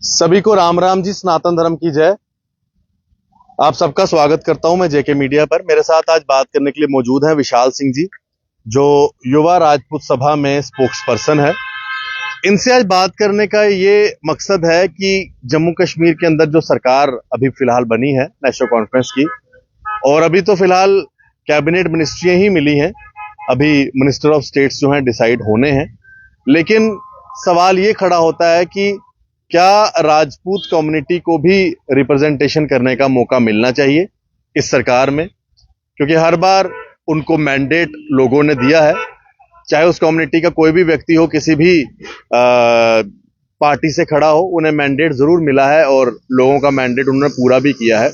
सभी को राम राम जी। सनातन धर्म की जय। आप सबका स्वागत करता हूं मैं जेके मीडिया पर। मेरे साथ आज बात करने के लिए मौजूद हैं विशाल सिंह जी, जो युवा राजपूत सभा में स्पोक्स पर्सन है। इनसे आज बात करने का ये मकसद है कि जम्मू कश्मीर के अंदर जो सरकार अभी फिलहाल बनी है नेशनल कॉन्फ्रेंस की, और अभी तो फिलहाल कैबिनेट मिनिस्ट्रियां ही मिली हैं, अभी मिनिस्टर ऑफ स्टेट्स जो हैं डिसाइड होने हैं। लेकिन सवाल ये खड़ा होता है कि क्या राजपूत कम्युनिटी को भी रिप्रेजेंटेशन करने का मौका मिलना चाहिए इस सरकार में, क्योंकि हर बार उनको मैंडेट लोगों ने दिया है, चाहे उस कम्युनिटी का कोई भी व्यक्ति हो, किसी भी पार्टी से खड़ा हो, उन्हें मैंडेट जरूर मिला है और लोगों का मैंडेट उन्होंने पूरा भी किया है।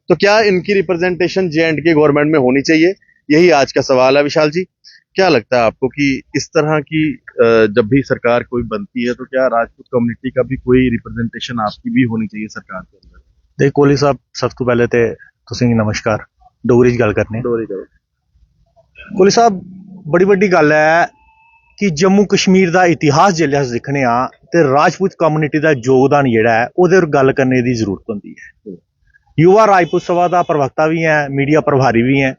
तो क्या इनकी रिप्रेजेंटेशन J&K गवर्नमेंट में होनी चाहिए? यही आज का सवाल है। विशाल जी, क्या लगता है आपको कि इस तरह की जब भी सरकार कोई बनती है तो क्या राजपूत कम्युनिटी का भी कोई रिप्रेजेंटेशन आपकी भी होनी चाहिए सरकार के अंदर? देख कोहली साहब, सब तो पहले ते तुसीं नमस्कार। डोगरी च गल करने। डोगरी करो। कोहली साहब, बड़ी बड्डी गल है कि जम्मू कश्मीर दा इतिहास जिसलै अस दिक्खने आं ते राजपूत कम्युनिटी दा योगदान जेहड़ा है ओहदे पर गल करने दी जरूरत होंदी है। युवा राजपूत सभा दा प्रवक्ता भी है, मीडिया प्रभारी भी है,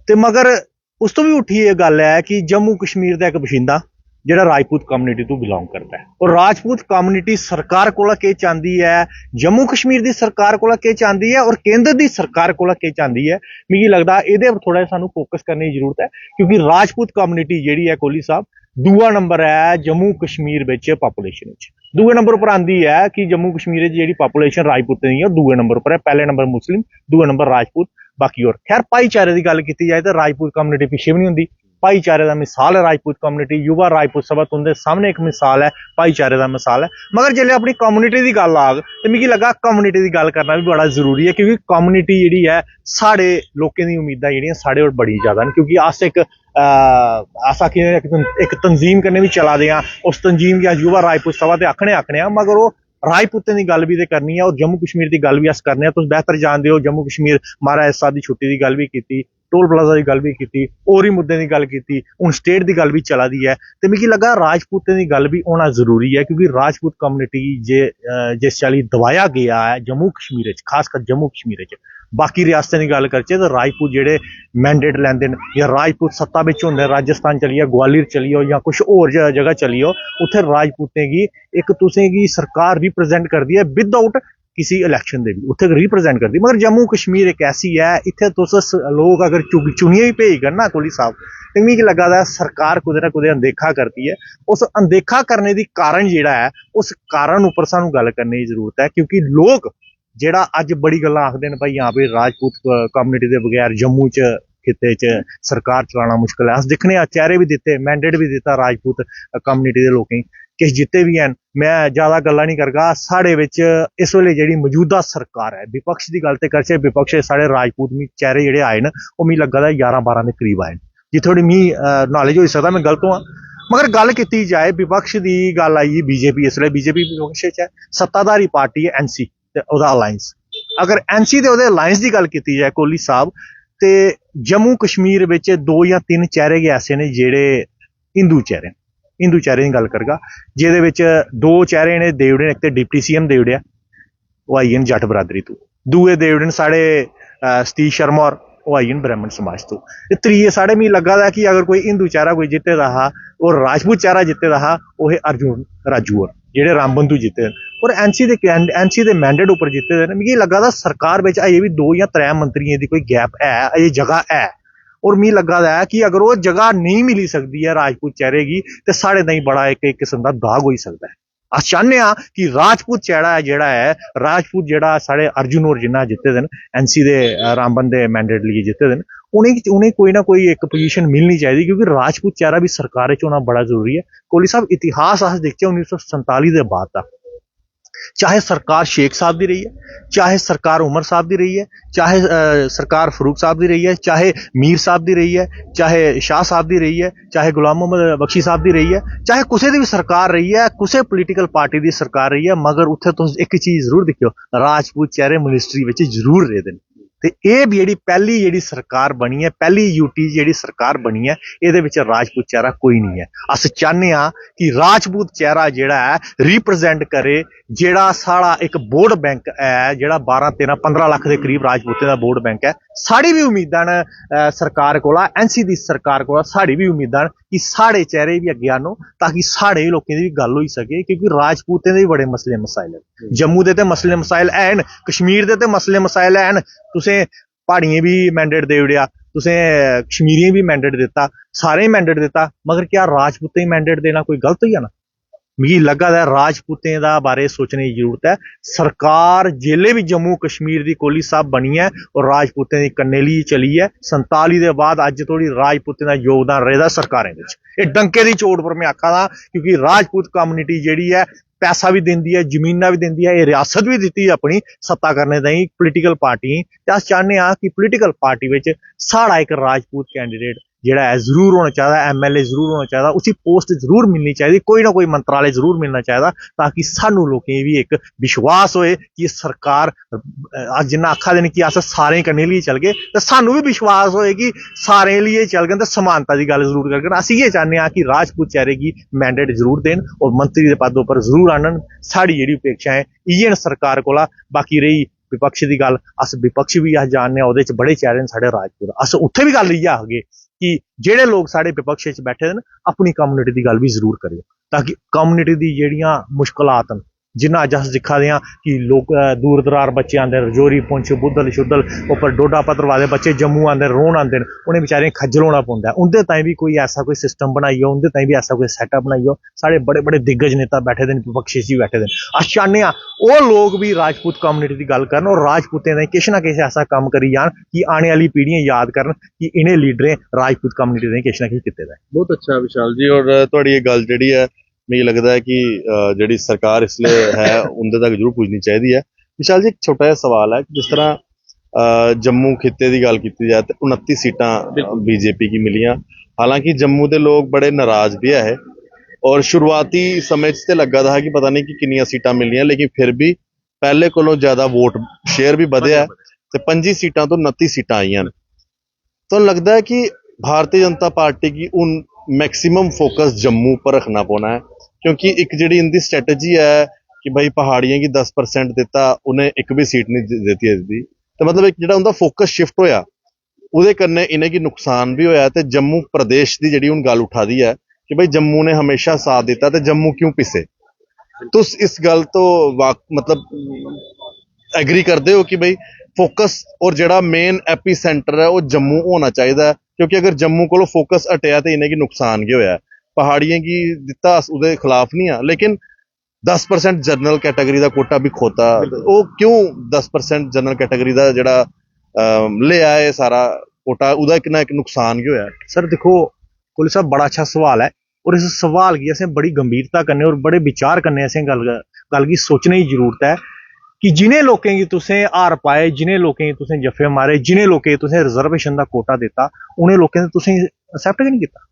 ते मगर उस तो भी उठी ये गल है कि जम्मू कश्मीर दा इक बशिंदा जेहड़ा राजपूत कम्युनिटी तो बिलोंग करता है, और राजपूत कम्युनिटी सरकार कोला केह् चाहती है, जम्मू कश्मीर दी सरकार कोला केह् चाहती है और केंद्र दी सरकार कोला केह् चाहती है। मिगी लगदा एहदे पर थोड़ा सानू फोकस करने की जरूरत है, क्योंकि राजपूत कम्युनिटी जेहड़ी है कोहली साहब दूआ नंबर है जम्मू कश्मीर विच पॉपुलेशन विच। दूए नंबर पर आंदी है कि जम्मू कश्मीर च जेहड़ी पॉपुलेशन राजपूतें दी है दूए नंबर पर है। पहले नंबर मुस्लिम, दूए नंबर राजपूत, बाकी और। खैर भाईचारे की गल की जाए तो राजपूत कम्युनिटी पिछे भी नहीं होंदी। भाईचारे का मिसाल है राजपूत कम्युनिटी। युवा राजपूत सभा तुंदे सामने एक मिसाल है, भाईचारे का मिसाल है। मगर जिसले अपनी कम्युनिटी की गल आग तो मिगी लगा कम्युनिटी की गल करना भी बड़ा जरूरी है, क्योंकि कम्युनिटी जिहड़ी है साढ़े लोकें दी उम्मीदां जिहड़ियां साढ़े होर बड़ी ज्यादा न, क्योंकि अस एक तंजीम कन्नै भी चला दे आं। उस तंजीम गी युवा राजपूत सभा ते आखने आं, मगर वो राजपूतें की गल भी तो करनी है और जम्मू कश्मीर की गल भी अस करने हैं। तुम बेहतर जानते हो जम्मू कश्मीर महाराज साहब की छुट्टी की गल भी की, टोल प्लाजा की गल भी की, होर ही मुद्दे की गल की, हुण स्टेट की गल भी चला दी है। तो मिगी लगा राजपूतें की गल भी होना जरूरी है, क्योंकि राजपूत कम्युनिटी जिस चाली दबाया गया है जम्मू कश्मीर खासकर जम्मू कश्मीर बाकी रियासतें की गल करचे तो राजपूत जेहड़े मैंडेट लैंदे न या राजपूत सत्ता विच होंदे, राजस्थान चली जाओ, ग्वालियर चली जाओ या कुछ होर जगह चली जाओ, उत्थे राजपूतें की एक तुसें गी सरकार रिप्रजेंट करदी है विदाउट किसी इलैक्शन दे भी उत्थे रिप्रजेंट करदी। मगर जम्मू कश्मीर एक ऐसी है, इत्थे तुस लोग अगर चुनिए भी भेजगन ना कोहली साहब, तो मिगी लगा दा सरकार कुदे ना कुदे अनदेखा करती है। उस अनदेखा करने दी कारण जेहड़ा है उस कारण उपर सानू गल करने की जरूरत है, क्योंकि लोग जेहड़ा अज बड़ी गल्लां आखदे न भाई यहाँ पे राजपूत कम्युनिटी के बगैर जम्मू च खिते च सरकार चलाना मुश्किल है। अस दिक्खने चेहरे भी दिते, मैंडेट भी दिता राजपूत कम्युनिटी के लोकें, किश जिते भी हैं। मैं ज्यादा गल्लां नहीं करगा। साढ़े विच इस वेले जेहड़ी मौजूदा सरकार है, विपक्ष की गल ते करचे, विपक्ष साढ़े राजपूत चेहरे जेहड़े आए न वो मिगी लग्गा दा 11-12 के करीब आए, जी थोड़ी मी नॉलेज होई सकदा मैं गलत होआं। मगर गल की जाए विपक्ष की गल आई बीजेपी, इसलिए बीजेपी विपक्ष है, सत्ताधारी पार्टी है NC ते ओहदा अलायंस। अगर NC ते ओहदे अलायंस की गल की जाए कोहली साहब, ते जम्मू कश्मीर विच 2 या 3 चेहरे गै ऐसे ने जेहड़े हिंदू चेहरे की गल करगा, जिहदे विच 2 चेहरे ने देई ओड़े, इक ते डिप्टी CM देई ओड़ेआ, ओह् आई जट बरादरी तो, दूए देई ओड़े साढ़े सतीश शर्मा होर, ओह् आई ब्राह्मण समाज तो, त्रीए साढ़े मिगी लग्गा दा कि अगर कोई हिंदू चेहरा कोई जित्ते दा हा और राजपूत चेहरा जित्ते दा हा ओह् अर्जुन राजू होर, जेहड़े रामबंधु जित्ते और NC दे मैंडेट उपर जित्ते दे। मिगी लग्गा दा सरकार विच अजें भी 2 या 3 मंत्रियों की कोई गैप है, अजें जगह है, और मिगी लग्गा दा है कि अगर वो जगह नहीं मिली सकती है राजपूत चेहरे की तो साढ़े ताईं बड़ा एक किस्म का दाग हो सकता है। अस चाहते हैं कि राजपूत चेहरा है जेहड़ा है, राजपूत जेहड़ा साढ़े अर्जुन होर जिन्ना जित्ते दे NC दे रामबन दे मैंडेट लिए जित्ते दे, उन्हें कोई ना कोई एक पोजीशन मिलनी चाहिए, क्योंकि राजपूत चेहरा भी सरकार च होना बड़ा जरूरी है। कोहली साहब, इतिहास अस दिखचे 1947 के बाद का, चाहे सरकार शेख साहब की रही है, चाहे सरकार उमर साहब की रही है, चाहे सरकार फरूक साहब की रही है, चाहे मीर साहब की रही है, चाहे शाह साहब की रही है, चाहे गुलाम मोहम्मद बख्शी साहब की रही है, चाहे किसी की भी सरकार रही है, किसी पोलीटिकल पार्टी की सरकार रही है, मगर उत्थे तुम एक चीज़ जरूर दिखो, राजपूत चेहरे मिनिस्ट्री में जरूर रहे हैं। ਤੇ ਇਹ ਵੀ ਜਿਹੜੀ ਪਹਿਲੀ ਜਿਹੜੀ ਸਰਕਾਰ ਬਣੀ ਹੈ, ਪਹਿਲੀ यूटी ਜਿਹੜੀ ਸਰਕਾਰ ਬਣੀ ਹੈ, ਇਹਦੇ ਵਿੱਚ ਰਾਜਪੂਤ ਚਿਹਰਾ ਕੋਈ ਨਹੀਂ ਹੈ। ਅਸੀਂ ਚਾਹੁੰਦੇ ਹਾਂ ਕਿ ਰਾਜਪੂਤ ਚਿਹਰਾ ਜਿਹੜਾ ਹੈ ਰਿਪਰੈਜ਼ੈਂਟ ਕਰੇ, ਜਿਹੜਾ ਸਾਡਾ ਇੱਕ ਵੋਟ ਬੈਂਕ ਹੈ, ਜਿਹੜਾ 12 13 15 ਲੱਖ ਦੇ ਕਰੀਬ ਰਾਜਪੂਤਾਂ ਦਾ ਵੋਟ ਬੈਂਕ ਹੈ। ਸਾਡੀ ਵੀ ਉਮੀਦਾਂ ਨੇ ਸਰਕਾਰ ਕੋਲ, ਐਨਸੀ ਦੀ ਸਰਕਾਰ ਕੋਲ ਸਾਡੀ ਵੀ उम्मीदां कि साढ़े चेहरे भी अगे आनो, ताकि साढ़े लोगों की भी गल हो सके, क्योंकि राजपूतें दे बड़े मसले मसाइल है। जम्मू दे ते मसले मसाइल हैन, कश्मीर दे ते मसले मसाइल हैन। तुसें प्हाड़ियें भी मैंडेट दे ओड़ेआ, तुसें कश्मीरियें भी मैंडेट दिता, सारे मैंडेट दिता, मगर क्या राजपूतें मैंडेट देना कोई गलत होई जाना? मिगी लगा दा राजपूतें दा बारे सोचने की जरूरत है। सरकार जेल्ले भी जम्मू कश्मीर दी कोहली साहब बनी है और राजपूतें दी कन्ने ली चली है। 47 दे बाद अज तोड़ी राजपूतें दा योगदान रेहा सरकारें विच। इह डंके दी चोट पर मैं आखा दा, क्योंकि राजपूत कम्युनिटी जेहड़ी है पैसा भी दिंदी है, जमीनां भी दिंदी है, ये रियासत भी दित्ती है अपनी सत्ता करने ताईं पोलीटिकल पार्टी। ते अस चाहने हां कि पोलीटिकल पार्टी विच साढ़ा एक राजपूत कैंडीडेट जेड़ा है जरूर होना चाहिए, MLA जरूर होना चाहिए, उसी पोस्ट जरूर मिलनी चाहिए, कोई ना कोई मंत्रालय जरूर मिलना चाहिए, ताकि सानू लोकें भी एक विश्वास होए कि सरकार अज जिन्ना आखा दे कि अस सारे कन्नै लिए चल गए, तो सानू भी विश्वास होए कि सारे लिए चल गए, तो समानता की गल जरूर करन। अस इयै चाहने हां कि राजपूत चेहरे की मैंडेट जरूर देन और मंत्री के पद पर जरूर आनन। साड़ी जेहड़ी अपेक्षा है इयै सरकार कोला। बाकी रही विपक्ष की गल, अस विपक्ष भी अस जानने ओहदे च बड़े चेहरे न साढ़े राजपूत, अस उत्थे भी गल इयै आखगे कि जेड़े लोग साढ़े विपक्ष च बैठे न अपनी कम्युनिटी की गल भी जरूर करियो, ताकि कम्युनिटी दी जेहड़ियां मुश्किलात न, जिन्ना अज अस दिक्खा दे हां कि लोग दूर दरार बच्चे आंदे, रजौरी पुंछ बुद्धल शुद्धल उपर डोडा भद्रवाह दे बच्चे जम्मू आंदे, रोन आंदे, उन्हें बेचारे खज्जल होना पौंदा है। उंदे ताईं भी कोई ऐसा कोई सिस्टम बनाइयो, उंदे ताईं भी ऐसा कोई सैटअप बनाइयो। साढ़े बड़े बड़े दिग्गज नेता बैठे दे, विपक्ष च भी बैठे दे। अस चाहने हां ओह लोग भी राजपूत कम्युनिटी की गल करन और राजपूतें ताईं किश ना किश ऐसा कम्म करी जान कि आने वाली पीढ़ियां याद करन कि इन्हें लीडरें राजपूत कम्युनिटी ताईं किश ना किश कीते दा है। बहुत अच्छा विशाल जी, और तुहाड़ी ये गल जिहड़ी है ਮੈਨੂੰ लगता है कि जिहड़ी सरकार इसलिए है उंदे तक जरूर पुजनी चाहिए है। विशाल जी एक छोटा जिहा सवाल है, जिस तरह जम्मू खिते की गल की जाए तो 29 सीटां बीजेपी की मिलियां, हालांकि जम्मू के लोग बड़े नाराज भी है और शुरुआती समय से लगा था कि पता नहीं कि कितनी सीटां मिलियां, लेकिन फिर भी पहले कोलों ज्यादा वोट शेयर भी बढ़िया है। 25 सीटां तो 29 सीटां आईयां। तो लगता है कि भारतीय जनता पार्टी की उन मैक्सिमम फोकस जम्मू पर रखना पौना है, क्योंकि एक जी इनकी स्ट्रैटेजी है कि भाई पहाड़ियों की 10% दिता, उन्हें एक भी सीट नहीं देती दी, तो मतलब एक जो उनका फोकस शिफ्ट होया उहदे कन्ने इन्हें की नुकसान भी होया। तो जम्मू प्रदेश की जी हुण गल उठा दी है कि भाई जम्मू ने हमेशा साथ दिता, तो जम्मू क्यों पिसे? तुस इस गल तो मतलब एग्री करते हो कि भाई फोकस और जड़ा मेन एपी सेंटर है वो जम्मू होना चाहिए, क्योंकि अगर जम्मू को फोकस हटिया तो इन्हें की नुकसान क्या होया? पहाड़ियों की दिता उसके खिलाफ नहीं है, लेकिन 10% जनरल कैटेगरी का कोटा भी खोता, वो क्यों 10% जनरल कैटेगरी का जड़ा ले आए सारा कोटा, उदा कितना एक नुकसान क्यों होया? सर देखो कोहली साहब बड़ा अच्छा सवाल है, और इस सवाल की असें बड़ी गंभीरता करने और बड़े विचार करने असें गल की सोचने की जरूरत है कि जिन्हें लोगों की तुसें हार पाए, जिन्हें लोगों की तुसें जफे मारे, जिन्हें लोगों की तुसें रिजर्वेशन का कोटा दिता, उन्हें लोगों ने तुसें एक्सेप्ट नहीं किया,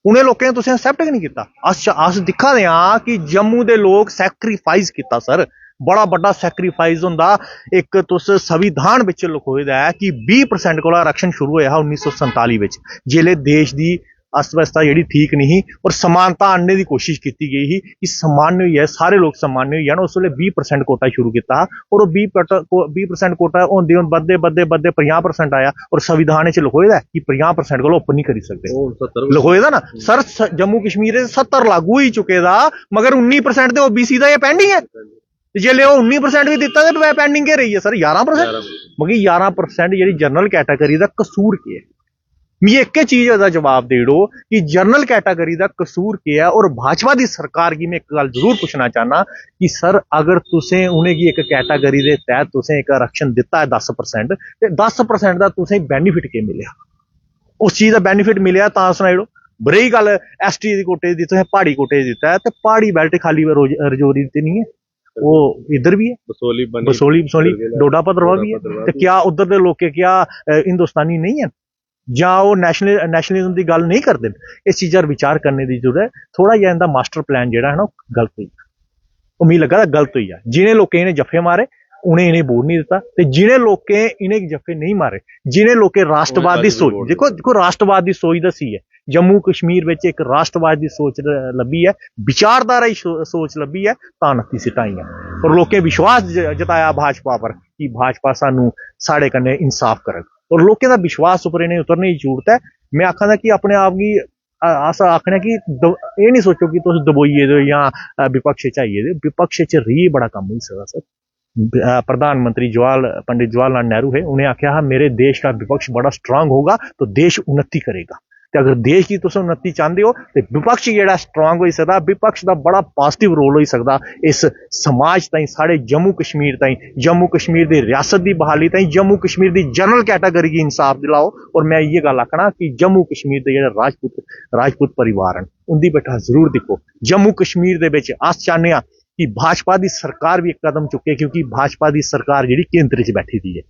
उन्हें लोगों ने तुसें एक्सेप्ट नहीं किया। अस दिखा दे हां कि जम्मू के लोग सैक्रीफाइस किया सर, बड़ा बड़ा सैक्रीफाइस होंदा। एक तुस संविधान विच लिखोए दा है कि 20% कोला आरक्षण शुरू होया 1947 विच, जेल्ले देश की अर्थव्यवस्था जी ठीक नहीं और समानता आने की कोशिश की गई ही कि सामान्य ही है, सारे लोग सामान्य ही है ना। उस वे 20% कोटा शुरू किया और 20% कोटा होंदे बदते बदते बदते 50% आया, और संविधान लिखोए दा कि 50% को उपर नहीं करी सकते, लिखोए दा ना सर। जम्मू कश्मीर 70 लागू ही चुके दा, मगर 19% तो OBC का ये पेंडिंग है। जेल्ले 19% भी दिता तो पेंडिंग के रही है सर 11%, मगर 11% जी जनरल कैटेगरी का कसूर क्या है? मैं एक चीज का जवाब दे दो कि जनरल कैटेगरी का कसूर क्या है। और भाजपा की सरकार की मैं एक गल जरूर पूछना चाहना कि सर अगर तुसें उन्हें की एक कैटेगरी के तहत तुसें एक आरक्षण दिता है 10%, तो 10% का तुसें बेनीफिट क्या मिले? उस चीज का बेनीफिट मिले तो सुनाई दो। रही गल ST की कोटे की, तुसें पहाड़ी कोटे दिता है, तो पहाड़ी बेल्ट खाली रजौरी ते नहीं है, वो इधर भी है, बसोली डोडा भद्रवाह भी है। तो क्या उधर के लोग क्या हिंदुस्तानी नहीं है, ਜਾਂ ਉਹ ਨੈਸ਼ਨਲਿਜ਼ਮ ਦੀ ਗੱਲ नहीं करते? इस चीज़ा विचार करने की जरूरत है। थोड़ा जिहा इनका मास्टर प्लान जो है ना गलत हुई, उम्मीद लगा गलत हुई है। जिन्हें लोगों ने जफे मारे उन्हें इन्हें वोट नहीं दिता ते जिन्हें लोकें इन्हें जफ्फे नहीं मारे जिन्हें लोकें राष्ट्रवाद दी सोच देखो देखो राष्ट्रवाद दी सोच दसी है जम्मू कश्मीर विच एक राष्ट्रवाद दी सोच लब्भी है विचारधारा दी सोच लब्भी है तां 29 सीटां आईयां और लोकें विश्वास जताया भाजपा पर कि भाजपा सानू साढ़े कन्नै इंसाफ करग और लोकें दा विश्वास उपर इन्हें उतरने की जरूरत है मैं आखां कि अपने आप गी अस आखने कि एह् नहीं सोचो कि तुस दबोइए दे जां विपक्ष च आइए दे विपक्ष च री बड़ा कम्म होई सकदा सर प्रधानमंत्री पंडित जवाहरलाल नेहरू है उन्हें आख्या हा मेरे देश का विपक्ष बड़ा स्ट्रांग होगा तो देश उन्नति करेगा ते अगर देश की तुस उन्नति चाहते हो तो विपक्ष जेड़ा स्ट्रांग हो सकता विपक्ष का बड़ा पॉजिटिव रोल हो सकता इस समाज ताईं साढ़े जम्मू कश्मीर ताईं जम्मू कश्मीर की रियासत की बहाली ताईं जम्मू कश्मीर की जनरल कैटागरी की इंसाफ दिलाओ और मैं ये गल आखना कि जम्मू कश्मीर के जेह्ड़े राजपूत परिवार हैं उनकी बैठा जरूर दिक्खो जम्मू कश्मीर दे विच अस चाहते हैं कि भाजपा की सरकार भी एक कदम चुके क्योंकि भाजपा की सरकार जी केंद्र च बैठी दी है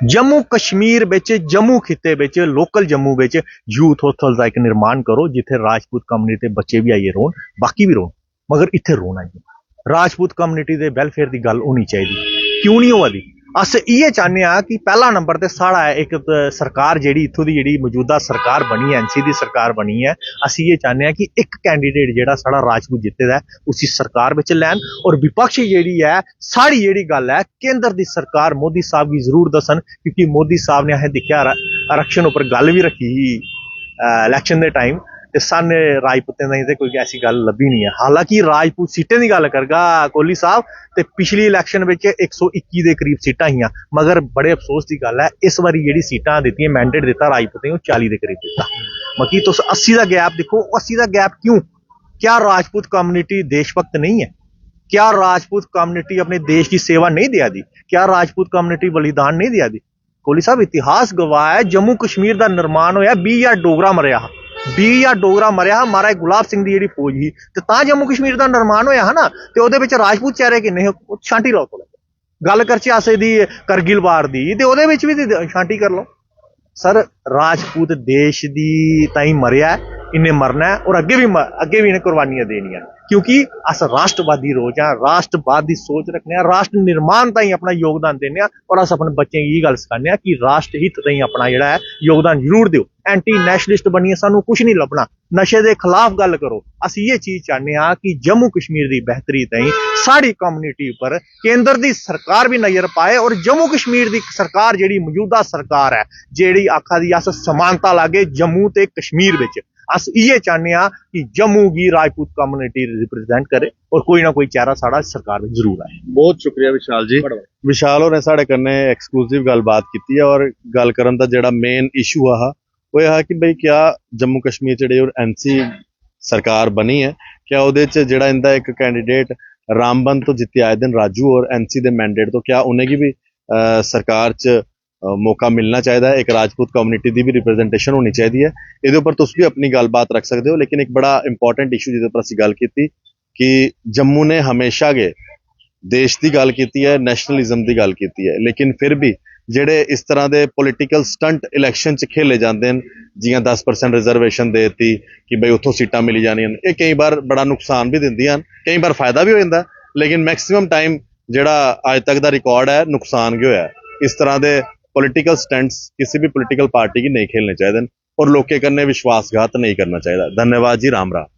जम्मू कश्मीर विच जम्मू खिते विच लोकल जम्मू विच यूथ हॉस्टल का एक निर्माण करो जिथे राजपूत कम्युनिटी के बच्चे भी आइए रोन बाकी भी रोन मगर इत्थे रोना ही राजपूत कम्युनिटी के वेलफेयर की गल होनी चाहिए क्यों नहीं होआ दी अस इये चाहते हैं कि पहला नंबर ते साड़ा एक सरकार जिहड़ी इत्थों दी जिहड़ी मौजूदा सरकार बनी है एनसी दी सरकार बनी है अस इये चाहते हैं कि एक कैंडीडेट जिहड़ा साड़ा राजपूत जित्ते दा उसी सरकार विच लैन और विपक्ष जिहड़ी है साड़ी जिहड़ी गल है केंद्र दी सरकार मोदी साहब की जरूर दसन क्योंकि मोदी साहब ने असें दिक्खेआ आरक्षण उपर गल भी रखी इलैक्शन के टाइम ते साने राजपूतें दी ते कोई ऐसी गल लब्भी नहीं है हालांकि राजपूत सीटें की गल करगा कोहली साहब ते पिछली इलैक्शन विच 121 के करीब सीटां हियां मगर बड़े अफसोस की गल है इस बारी जिहड़ी सीटां दित्तियां मैंडेट दिता राजपूतें वो 40 के करीब दिता बाकी तुस 80 का गैप देखो 80 का गैप क्यों क्या राजपूत कम्युनिटी देशभक्त नहीं है क्या राजपूत कम्युनिटी अपने देश की सेवा नहीं दिया दी क्या राजपूत कम्युनिटी बलिदान नहीं दिया दी कोहली साहब इतिहास गवाह है जम्मू कश्मीर का निर्माण होया 20,000 डोगरा मरिया 20,000 डोगरा मरिया महाराज गुलाब सिंह की जी फौज ही तो तां जम्मू कश्मीर का निर्माण होया है ना तो उहदे विच राजपूत चेहरे किन्ने शांति लो थोड़ा गल करचे अस दी करगिल वार दी ते उहदे विच भी शांति कर लो सर राजपूत देश दी ताईं मरिया इन्हें मरना है और अगे भी इन्हें कुर्बानियां देनियां क्योंकि अस राष्ट्रवादी रोज हैं राष्ट्रवाद की सोच रखने राष्ट्र निर्माण ताईं अपना योगदान देने और अस अपने बच्चों की गल सिखाने कि राष्ट्र हित ताईं अपना जिहड़ा है योगदान जरूर दो एंटी नेशनलिस्ट बनिए सानू कुछ नहीं लभना नशे के खिलाफ गल करो अस ये चीज चाहते हैं कि जम्मू कश्मीर की बेहतरी ताईं साड़ी कम्युनिटी पर केंद्र की सरकार भी नजर पाए और जम्मू कश्मीर की सरकार जिहड़ी मौजूदा सरकार है जिहड़ी आखा दी अस समानता लागे जम्मू ते कश्मीर विच अस ये चाहते हैं कि जम्मू की राजपूत कम्युनिटी रिप्रेजेंट करे और कोई ना कोई चेहरा साड़ा सरकार में जरूर आए बहुत शुक्रिया विशाल जी विशाल होरें साढ़े कन्नै एक्सक्लूसिव गलबात की है और गल करन दा जेड़ा मेन इशू आ वो यह कि भाई क्या जम्मू कश्मीर च और एनसी सरकार बनी है क्या उहदे च जेड़ा इंदा एक कैंडीडेट रामबन तो जित्ते आए दिन राजू और एनसी दे मैंडेट तो क्या उन्हें की भी सरकार च मौका मिलना चाहिए एक राजपूत कम्युनिटी की भी रिप्रेजेंटेशन होनी चाहिए ये ऊपर तुम भी अपनी गलबात रख सकते हो लेकिन एक बड़ा इंपॉर्टेंट इशू जिस पर असी गल की कि जम्मू ने हमेशा गए देश की गल की है नैशनलिज्म की गल की है लेकिन फिर भी जेडे इस तरह के पोलिटिकल स्टंट इलैक्शन च खेले जाते हैं जियां 10% रिजर्वेशन देती कि भाई उतों सीटां मिली जानियां ये कई बार बड़ा नुकसान भी दिंदियां कई बार फायदा भी हो जाता लेकिन मैक्सिमम टाइम जेड़ा अज तक का रिकॉर्ड है नुकसान क्या होया इस तरह के पोलिटिकल स्टंट्स किसी भी पोलिटिकल पार्टी की नहीं खेलने चाहिए और लोगों कन्ने विश्वासघात नहीं करना चाहिए धन्यवाद जी राम राम